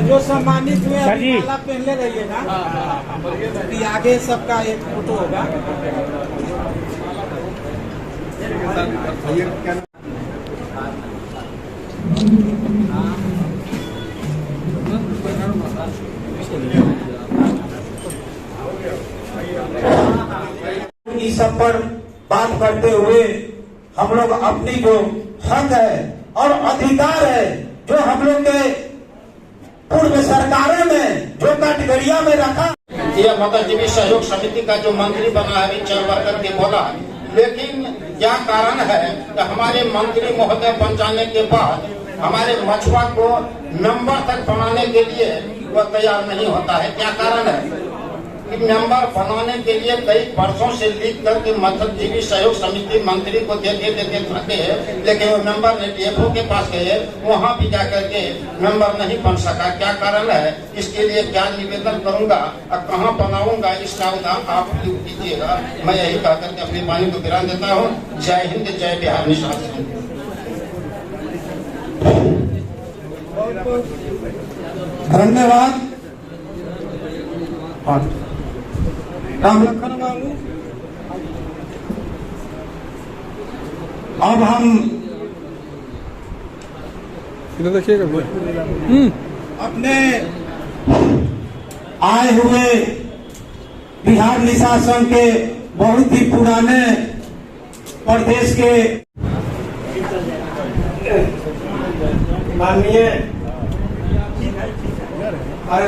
जो सम्मानित हुए अभी माला पहनले रहिएगा, अभी आगे सबका एक फोटो होगा। इस सब पर बात करते हुए हम लोग अपनी जो हक है और अधिकार है, जो हम लोग के पूर्व सरकारों में जो कैटेगरिया में रखा, यह मतजीवी सहयोग समिति का जो मंत्री बना है चल करके बोला, लेकिन क्या कारण है कि हमारे मंत्री महोदय बन जाने के बाद हमारे मछुआ को नंबर तक बनाने के लिए वह तैयार नहीं होता है। क्या कारण है कि नंबर बनाने के लिए कई वर्षों से लिख करके मत्स्यजीवी सहयोग समिति मंत्री को देते थके, लेकिन वो नंबर डीएफओ के पास गए, वहाँ भी जाकर के नंबर नहीं बन सका। क्या कारण है? इसके लिए क्या निवेदन करूंगा और कहाँ बनाऊंगा, इसका उदाहरण आप कीजिएगा। मैं यही कह करके अपनी वाणी को विराम देता हूँ। जय हिंद, जय बिहार निषाद संघ। धन्यवाद। राम लखन बाबू, अब हम इधर देखिएगा अपने आए हुए बिहार निषाद संघ के बहुत ही पुराने प्रदेश के माननीय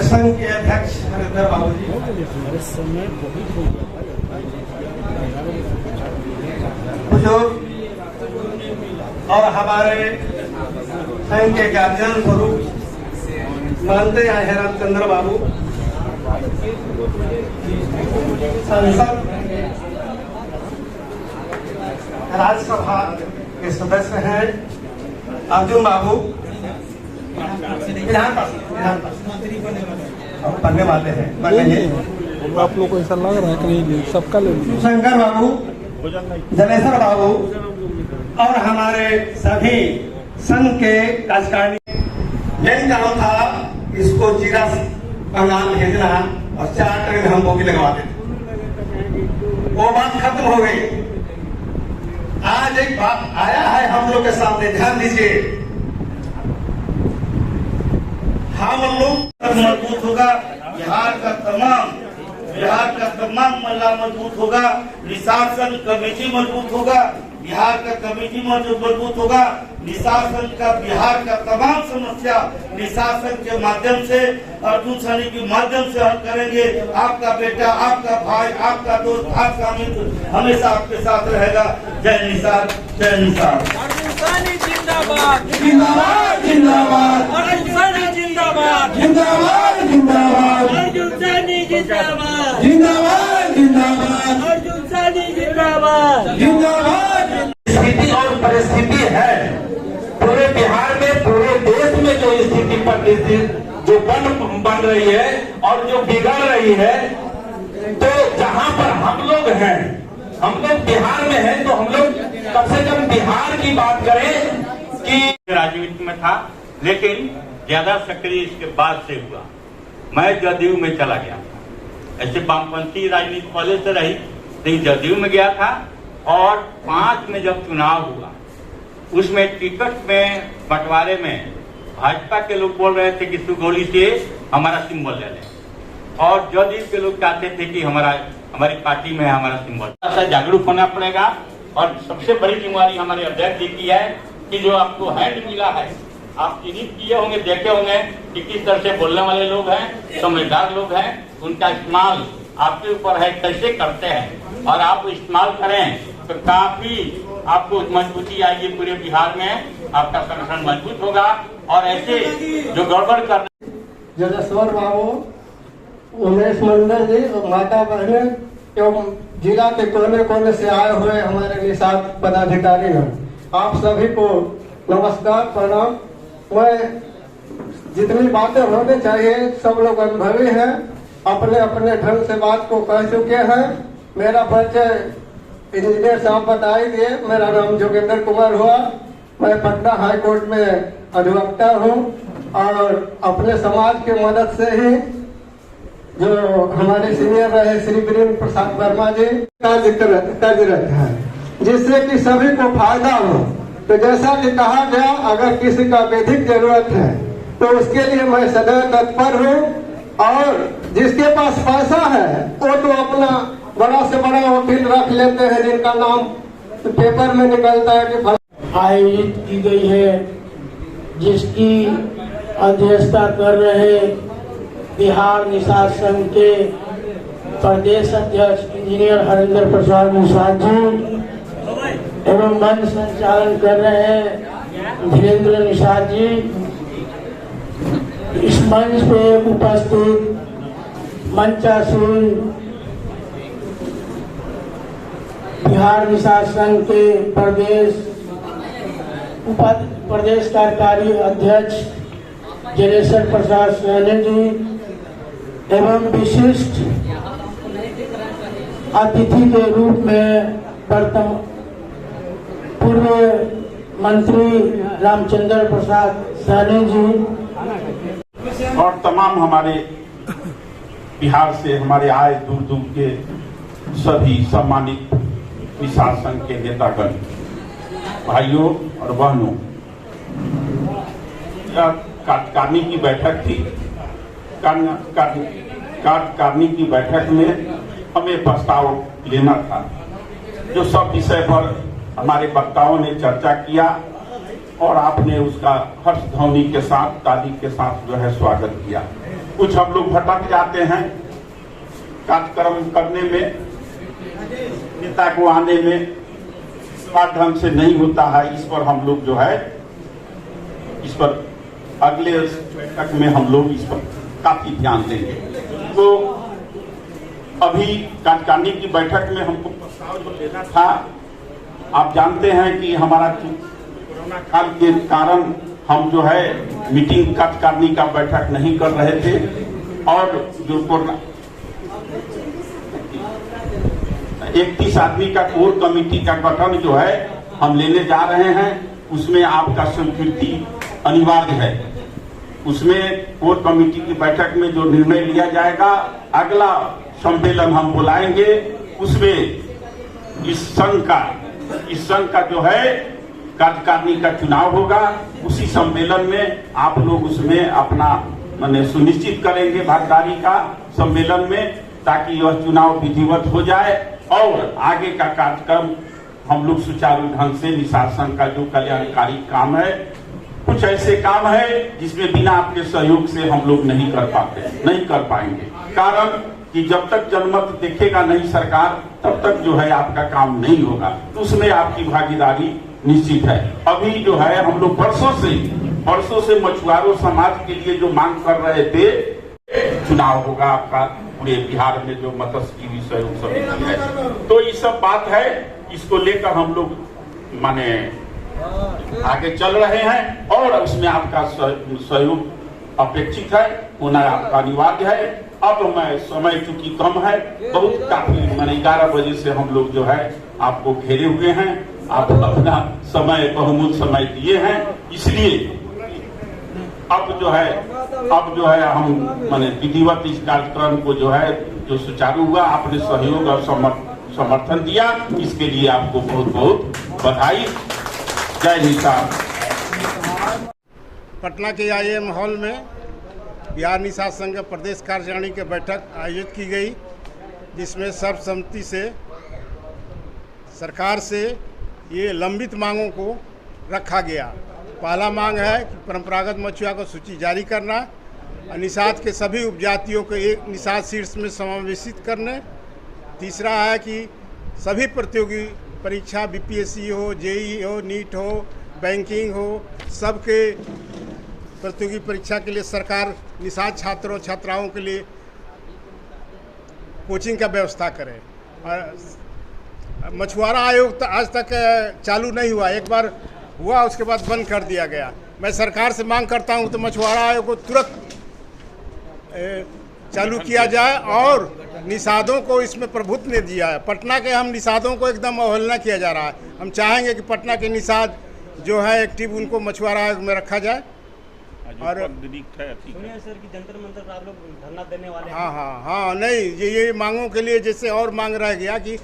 संघ के अध्यक्ष हरिंदर बाबू जी, और हमारे संघ के गार्जियन स्वरूप मानते आए हैं रामचंद्र बाबू, संसद राज्यसभा के सदस्य हैं अर्जुन बाबू, विधान मंत्री बनने वाले हैं, बनेंगे। आप लोग को ऐसा लग रहा है कि नहीं सबका ले शंकर बाबू, जलेश्वर बाबू और हमारे सभी संघ के कार्यकारिणी। मेन काम था इसको जीरा बंगाल भेजना और 4 ट्रेन हम बोगी लगवा देते। वो बात खत्म हो गई। आज एक बात आया है हम लोग के सामने, ध्यान दीजिए। हम लोग मजबूत होगा, बिहार का तमाम महिला मजबूत होगा, निषाद संघ कमेटी मजबूत होगा, बिहार का कमेटी मजबूत होगा। निषाद संघ का बिहार का तमाम समस्या निषाद संघ के माध्यम से, अर्जुन सैनी के माध्यम से हल करेंगे। आपका बेटा, आपका भाई, आपका दोस्त, आपका मित्र हमेशा आपके साथ रहेगा। जय निषाद, जय निषाद। अर्जुन सैनी जिंदाबाद, जिंदाबाद, जिंदाबाद। अर्जुन सैनी जिंदाबाद, जिंदाबाद, जिंदाबाद। अर्जुन सैनी जिंदाबाद, जिंदाबाद, जिंदाबाद। अर्जुन सैनी जिंदाबाद, जिंदाबाद। स्थिति और परिस्थिति है पूरे बिहार में, पूरे देश में जो स्थिति परिस्थिति जो बन रही है और जो बिगड़ रही है, तो जहां पर हम लोग हैं, हम लोग बिहार में हैं, तो हम लोग कम से कम बिहार की बात करें कि राजनीति में था, लेकिन ज्यादा सक्रिय इसके बाद से हुआ। मैं जदयू में चला गया था। ऐसे वामपंथी राजनीति पहले से रही, लेकिन जदयू में गया था। और 5 में जब चुनाव हुआ, उसमें टिकट में बंटवारे में भाजपा के लोग बोल रहे थे कि सुगौली से हमारा सिंबल ले लें, और जदयू के लोग चाहते थे कि हमारी पार्टी में हमारा सिंबल। ऐसा जागरूक होना पड़ेगा। और सबसे बड़ी जिम्मेवारी हमारे अध्यक्ष जी की है कि जो आपको हैंड मिला है, आप चिन्हित किए होंगे, देखे होंगे कि किस तरह से बोलने वाले लोग हैं, समझदार लोग हैं, उनका इस्तेमाल आपके ऊपर है कैसे करते हैं, और आप इस्तेमाल करें तो काफी आपको मजबूती आएगी। पूरे बिहार में आपका संगठन मजबूत होगा। और ऐसे जो गड़बड़ कर जलेश्वर बाबू, उमेश मंडल जी और माता बहने एवं जिला के कोने कोने से आए हुए हमारे निषाद पदाधिकारी हैं, आप सभी को नमस्कार, प्रणाम। मैं जितनी बातें होनी चाहिए सब लोग अनुभवी हैं, अपने अपने ढंग से बात को कह चुके हैं। मेरा परिचय इंजीनियर साहब बता ही दिए। मेरा नाम जोगेंद्र कुमार हुआ। मैं पटना हाई कोर्ट में अधिवक्ता हूँ और अपने समाज के मदद से ही जो हमारे सीनियर रहे श्री वीरेंद्र प्रसाद वर्मा जी कार्यरत है, जिससे कि सभी को फायदा हो। तो जैसा कि कहा गया, अगर किसी का विधिक जरूरत है तो उसके लिए मैं सदैव तत्पर हूँ। और जिसके पास पैसा है वो तो अपना बड़ा से बड़ा वकील रख लेते हैं, जिनका नाम पेपर में निकलता है कि आयोजित की गई है, जिसकी अध्यक्षता कर रहे बिहार निषाद संघ के प्रदेश अध्यक्ष इंजीनियर हरेंद्र प्रसाद निषाद जी एवं मंच संचालन कर रहे हैं धीरेन्द्र निषाद जी। इस मंच पे उपस्थित मंचासीन बिहार निषाद संघ के प्रदेश कार्यकारी अध्यक्ष जलेश्वर प्रसाद सैनी जी एवं विशिष्ट अतिथि के रूप में पूर्व मंत्री रामचंद्र प्रसाद सैनी जी और तमाम हमारे बिहार से हमारे आए दूर दूर के सभी सम्मानित निषाद संघ के नेतागण, भाइयों और बहनों, यह कार्यकारिणी की बैठक थी। कार्यकारिणी की बैठक में हमें प्रस्ताव लेना था, जो सब विषय पर हमारे वक्ताओं ने चर्चा किया और आपने उसका हर्ष ध्वनि के साथ, ताली के साथ जो है स्वागत किया। कुछ हम लोग भटक जाते हैं कार्यक्रम करने में, नेता को आने में ढंग से नहीं होता है। इस पर हम लोग जो है, इस पर अगले बैठक में हम लोग इस पर काफी ध्यान देंगे। तो अभी कार्यकारिणी की बैठक में हमको प्रस्ताव जो लेना था, आप जानते हैं कि हमारा कोरोना काल के कारण हम जो है मीटिंग कार्यकारिणी का बैठक नहीं कर रहे थे, और जो कोरोना 31 आदमी का कोर कमेटी का गठन जो है हम लेने जा रहे हैं, उसमें आपका स्वीकृति अनिवार्य है। उसमें कोर कमेटी की बैठक में जो निर्णय लिया जाएगा, अगला सम्मेलन हम बुलाएंगे, उसमें इस संघ का जो है कार्यकारिणी का चुनाव होगा। उसी सम्मेलन में आप लोग उसमें अपना माने सुनिश्चित करेंगे भागीदारी का सम्मेलन में, ताकि यह चुनाव विधिवत हो जाए और आगे का कार्यक्रम हम लोग सुचारू ढंग से निषाद संघ का जो कल्याणकारी काम है, कुछ ऐसे काम है जिसमें बिना आपके सहयोग से हम लोग नहीं कर पाएंगे। कारण कि जब तक जनमत देखेगा नहीं सरकार, तब तक जो है आपका काम नहीं होगा। तो उसमें आपकी भागीदारी निश्चित है। अभी जो है हम लोग वर्षों से मछुआरों समाज के लिए जो मांग कर रहे थे, चुनाव होगा आपका पूरे बिहार में, जो मत्स्यजीवी सहयोग समिति है। तो ये सब बात है, इसको लेकर हम लोग माने आगे चल रहे हैं और उसमें आपका सहयोग अपेक्षित है, होना आपका अनिवार्य है। अब मैं समय चूंकि कम है, बहुत काफी माने 11 बजे से हम लोग जो है आपको घेरे हुए हैं, आप अपना समय बहुमूल्य समय दिए हैं, इसलिए अब जो है हम माने विधिवत इस कार्यक्रम को जो है जो सुचारू हुआ, आपने सहयोग और समर्थन दिया, इसके लिए आपको बहुत बहुत बधाई। जय निषाद। पटना के IIM हॉल में बिहार निषाद संघ प्रदेश कार्यकारिणी की बैठक आयोजित की गई, जिसमें सर्वसम्मति से सरकार से ये लंबित मांगों को रखा गया। पहला मांग है कि परंपरागत मछुआ को सूची जारी करना और निषाद के सभी उपजातियों को एक निषाद शीर्ष में समावेशित करने। तीसरा है कि सभी प्रतियोगी परीक्षा बीपीएससी हो, जेईई हो, नीट हो, बैंकिंग हो, सबके प्रतियोगी परीक्षा के लिए सरकार निषाद छात्रों छात्राओं के लिए कोचिंग का व्यवस्था करे। और मछुआरा आयोग तो आज तक चालू नहीं हुआ, एक बार हुआ उसके बाद बंद कर दिया गया। मैं सरकार से मांग करता हूं तो मछुआरा आयोग को तुरंत चालू किया जाए और निषादों को इसमें प्रभुत्व ने दिया है। पटना के हम निषादों को एकदम अवहेलना किया जा रहा है। हम चाहेंगे कि पटना के निषाद जो है एक्टिव, उनको मछुआरा आयोग में रखा जाए। और सुनिए सर कि जंतर मंतर पर आप लोग धरना देने वाले हैं। हाँ, नहीं ये मांगों के लिए जैसे और मांग रह गया कि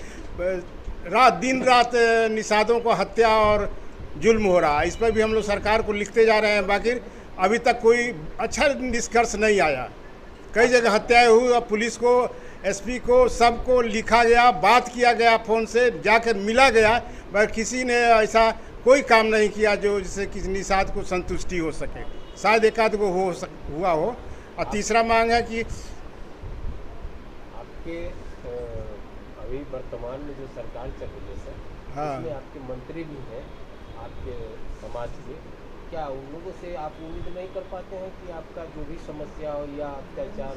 दिन रात निषादों को हत्या और जुल्म हो रहा है, इस पर भी हम लोग सरकार को लिखते जा रहे हैं। बाकी अभी तक कोई अच्छा निष्कर्ष नहीं आया। कई जगह हत्याएं हुई और पुलिस को, एसपी को, सबको लिखा गया, बात किया गया, फ़ोन से जाकर मिला गया, मगर किसी ने ऐसा कोई काम नहीं किया जो जिससे किसी निषाद को संतुष्टि हो सके। शायद एक आध को हुआ हो। और तीसरा मांग है कि आपके अभी वर्तमान में जो सरकार चल रही है सर, हाँ, उसमें आपके मंत्री भी हैं आपके समाज के, क्या उन लोगों से आप उम्मीद नहीं कर पाते हैं कि आपका जो भी समस्या हो या अत्याचार,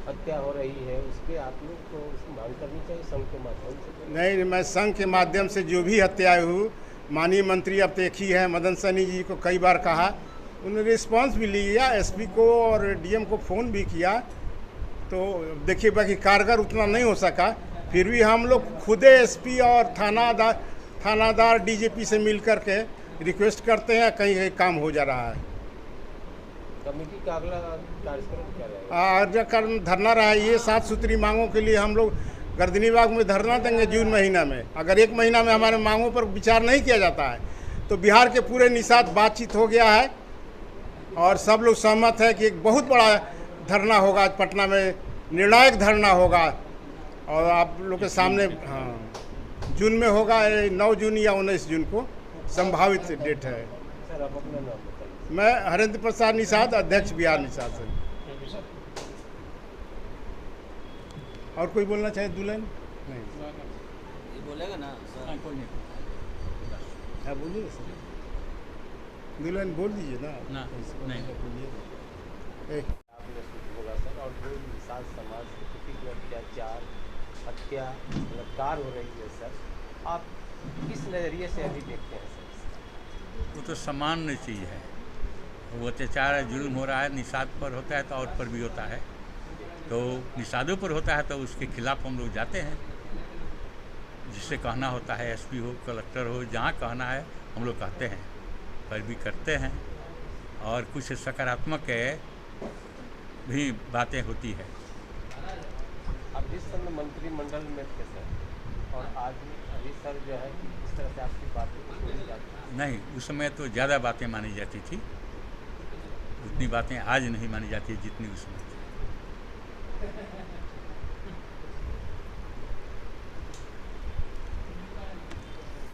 हत्या हो रही है, उस पर आप लोग को उसकी मांग करनी चाहिए संघ के माध्यम से? नहीं, मैं संघ के माध्यम से जो भी हत्याएं हुई, माननीय मंत्री अब तो एक ही है, मदन सैनी जी को कई बार कहा, उन्होंने रिस्पांस भी लिया, एसपी को और डीएम को फ़ोन भी किया। तो देखिए बाकी कारगर उतना नहीं हो सका, फिर भी हम लोग खुदे एसपी और थानादार डीजीपी से मिल कर के रिक्वेस्ट करते हैं, कहीं कहीं काम हो जा रहा है। कमेटी का अगला कार्यक्रम क्या रहेगा? कार्यक्रम धरना रहा है। ये 7 सूत्री मांगों के लिए हम लोग गर्दनी बाग में धरना देंगे जून महीना में। अगर 1 महीना में हमारे मांगों पर विचार नहीं किया जाता है तो बिहार के पूरे निषाद बातचीत हो गया है और सब लोग सहमत है कि एक बहुत बड़ा धरना होगा पटना में, निर्णायक धरना होगा। और आप लोग के सामने जून में होगा, 9 जून या 19 जून को संभावित डेट है। सर आप अपना नाम बताइए। मैं हरेंद्र प्रसाद निषाद, अध्यक्ष बिहार निषाद संघ। और कोई बोलना चाहे दुल्हन? नहीं, ये बोलेगा ना सर? कोई नहीं। आप बोलिए सर, दुल्हन बोल दीजिए ना। नहीं बोलिए। आपने कुछ बोला सर, और जो निषाद समाज के प्रति जो अत्याचार, हत्या, बलात्कार हो रही है सर, आप किस नज़रिए से अभी देखते हैं सर? वो तो सामान्य चीज़ है। वो अत्याचार जुल्म हो रहा है, निषाद पर होता है तो और पर भी होता है, तो निषादों पर होता है तो उसके खिलाफ हम लोग जाते हैं। जिससे कहना होता है, एसपी हो, कलेक्टर हो, जहाँ कहना है हम लोग कहते हैं, पर भी करते हैं। और कुछ सकारात्मक भी बातें होती है। आप जिस समय मंत्रिमंडल में थे सर, और आज अभी सर जो है इस तरह से आपकी बातें को सुनी जाती है? नहीं, उस समय तो ज़्यादा बातें मानी जाती थी, उतनी बातें आज नहीं मानी जाती जितनी उस समय थी।